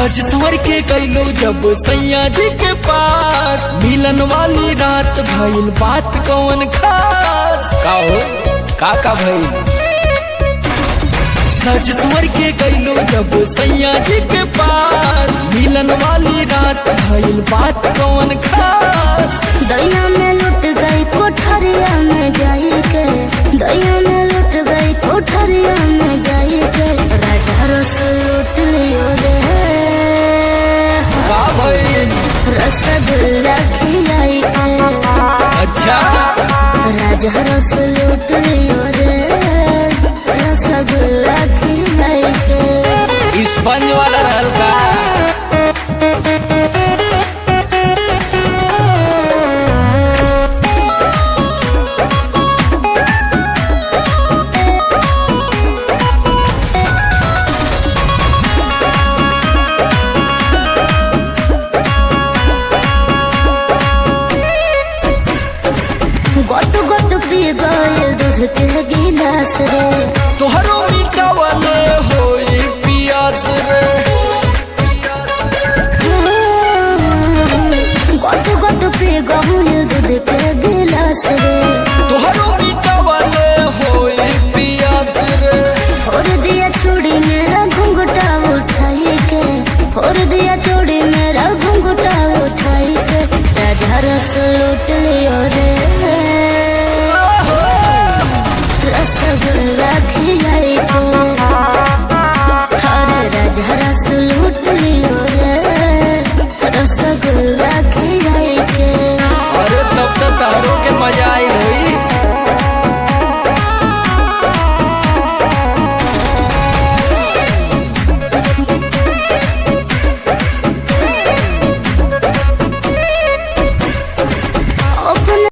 सज संवर के गईलो जब सैया जी के पास, मिलन वाली रात भइल बात कौन खास। का हो का भइल? सज संवर के गईलो जब सैया जी के पास, मिलन वाली रात भइल बात कौन खास। दैया में लुट गई कोठरिया में जाई के, दैया में लुट गई कोठरिया में जाई के, राजा रस लूट लियो रे। का भइल? रसगुल्ला खिलाई के, अच्छा राजा रस लूट लियो रे, रसगुल्ला खिलाई के। स्पंज वाला रहल का? गोट गोट पी गए दूध के गिलास रे, तोहरो